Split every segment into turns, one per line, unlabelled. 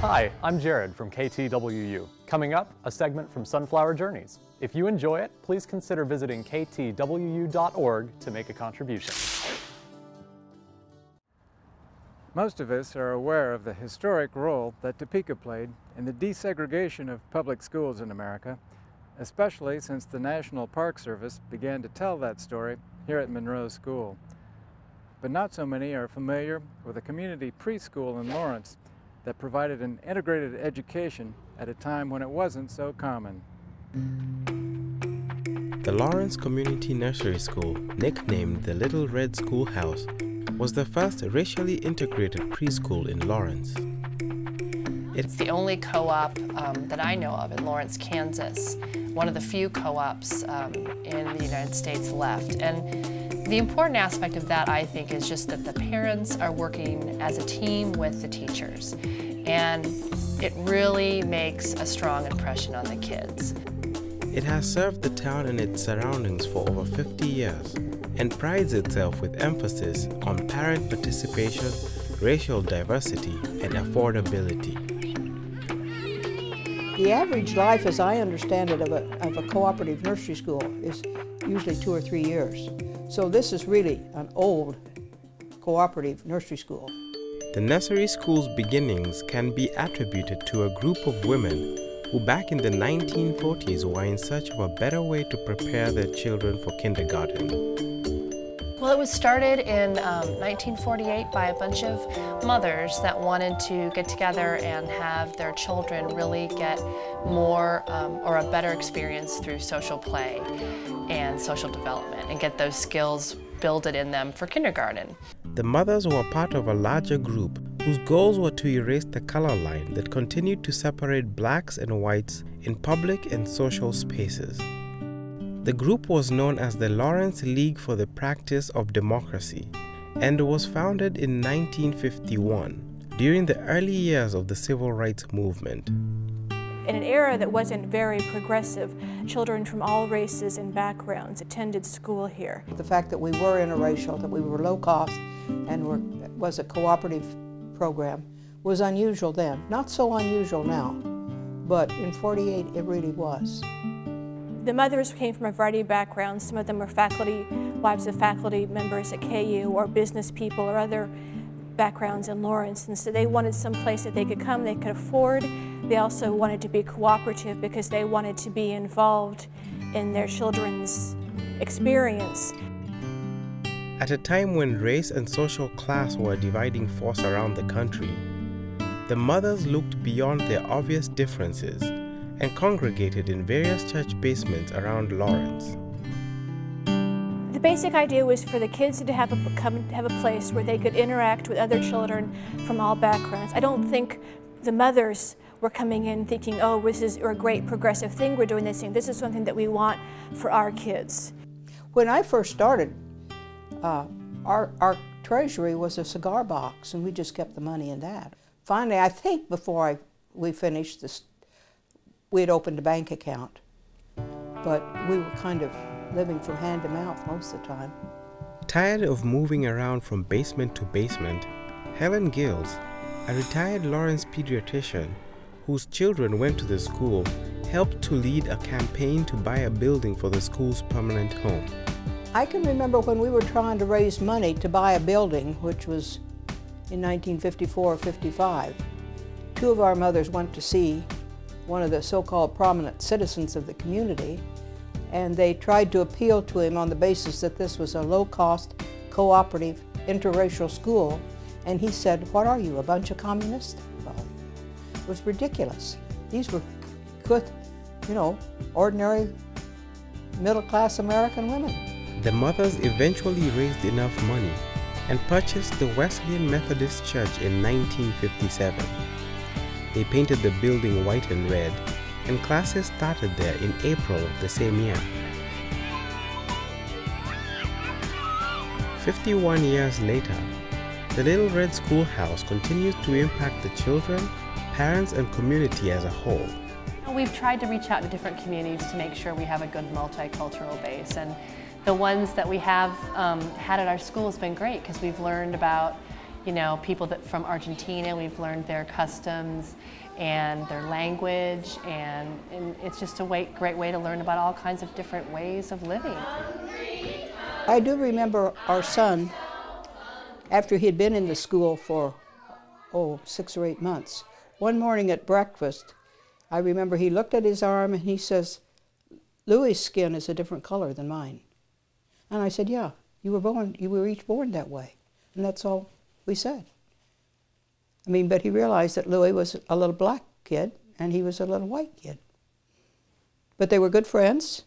Hi, I'm Jared from KTWU. Coming up, a segment from Sunflower Journeys. If you enjoy it, please consider visiting ktwu.org to make a contribution.
Most of us are aware of the historic role that Topeka played in the desegregation of public schools in America, especially since the National Park Service began to tell that story here at Monroe School. But not so many are familiar with a community preschool in Lawrence that provided an integrated education at a time when it wasn't so common.
The Lawrence Community Nursery School, nicknamed the Little Red Schoolhouse, was the first racially integrated preschool in Lawrence.
It's the only co-op that I know of in Lawrence, Kansas. One of the few co-ops in the United States left. And the important aspect of that, I think, is just that the parents are working as a team with the teachers. And it really makes a strong impression on the kids.
It has served the town and its surroundings for over 50 years and prides itself with emphasis on parent participation, racial diversity, and affordability.
The average life, as I understand it, of a cooperative nursery school is usually 2 or 3 years. So this is really an old cooperative nursery school.
The nursery school's beginnings can be attributed to a group of women who back in the 1940s were in search of a better way to prepare their children for kindergarten.
Well, it was started in 1948 by a bunch of mothers that wanted to get together and have their children really get more or a better experience through social play and social development and get those skills builded in them for kindergarten.
The mothers were part of a larger group whose goals were to erase the color line that continued to separate blacks and whites in public and social spaces. The group was known as the Lawrence League for the Practice of Democracy and was founded in 1951 during the early years of the Civil Rights Movement.
In an era that wasn't very progressive, children from all races and backgrounds attended school here.
The fact that we were interracial, that we were low cost and was a cooperative program was unusual then. Not so unusual now, but in '48 it really was.
The mothers came from a variety of backgrounds. Some of them were faculty, wives of faculty members at KU, or business people or other backgrounds in Lawrence. And so they wanted some place that they could come, they could afford. They also wanted to be cooperative because they wanted to be involved in their children's experience.
At a time when race and social class were a dividing force around the country, the mothers looked beyond their obvious differences and congregated in various church basements around Lawrence.
The basic idea was for the kids to have a place where they could interact with other children from all backgrounds. I don't think the mothers were coming in thinking, oh, this is a great progressive thing, we're doing this thing. This is something that we want for our kids.
When I first started, our treasury was a cigar box, and we just kept the money in that. Finally, I think before we finished this, we had opened a bank account, but we were kind of living from hand to mouth most of the time.
Tired of moving around from basement to basement, Helen Gills, a retired Lawrence pediatrician whose children went to the school, helped to lead a campaign to buy a building for the school's permanent home.
I can remember when we were trying to raise money to buy a building, which was in 1954 or 55. Two of our mothers went to see one of the so-called prominent citizens of the community, and they tried to appeal to him on the basis that this was a low-cost, cooperative, interracial school, and he said, "What are you, a bunch of communists?" Well, it was ridiculous. These were good, you know, ordinary middle-class American women.
The mothers eventually raised enough money and purchased the Wesleyan Methodist Church in 1957. They painted the building white and red, and classes started there in April of the same year. 51 years later, the Little Red Schoolhouse continues to impact the children, parents, and community as a whole.
We've tried to reach out to different communities to make sure we have a good multicultural base, and the ones that we have had at our school has been great because we've learned about You know, people from Argentina, we've learned their customs and their language, and it's just a great way to learn about all kinds of different ways of living.
I do remember our son, after he had been in the school for, 6 or 8 months, one morning at breakfast, I remember he looked at his arm and he says, "Louis' skin is a different color than mine." And I said, "Yeah, you were each born that way." And that's all we said. I mean, but he realized that Louis was a little black kid and he was a little white kid. But they were good friends.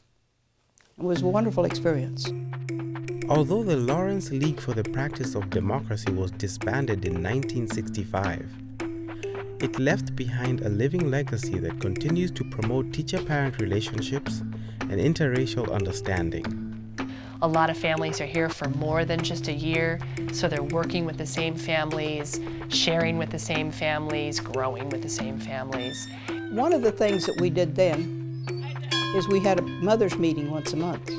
It was a wonderful experience.
Although the Lawrence League for the Practice of Democracy was disbanded in 1965, it left behind a living legacy that continues to promote teacher-parent relationships and interracial understanding.
A lot of families are here for more than just a year, so they're working with the same families, sharing with the same families, growing with the same families.
One of the things that we did then is we had a mother's meeting once a month.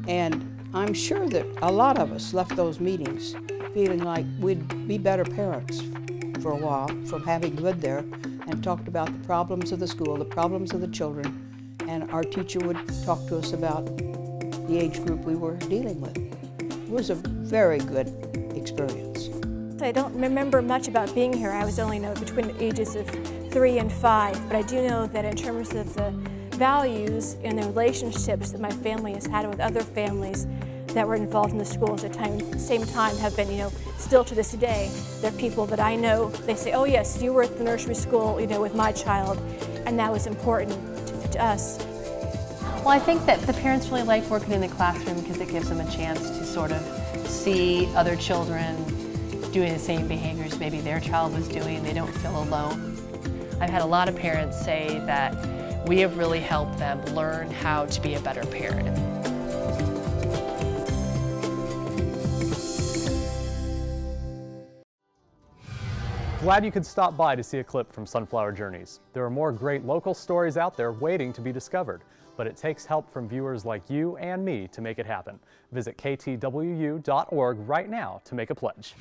And I'm sure that a lot of us left those meetings feeling like we'd be better parents for a while from having lived there and talked about the problems of the school, the problems of the children, and our teacher would talk to us about the age group we were dealing with. It was a very good experience.
I don't remember much about being here. I was only between the ages of 3 and 5, but I do know that in terms of the values and the relationships that my family has had with other families that were involved in the schools at the same time have been, still to this day. They're people that I know, they say, "Oh yes, you were at the nursery school, with my child," and that was important to us.
Well, I think that the parents really like working in the classroom because it gives them a chance to sort of see other children doing the same behaviors maybe their child was doing. They don't feel alone. I've had a lot of parents say that we have really helped them learn how to be a better parent.
Glad you could stop by to see a clip from Sunflower Journeys. There are more great local stories out there waiting to be discovered, but it takes help from viewers like you and me to make it happen. Visit KTWU.org right now to make a pledge.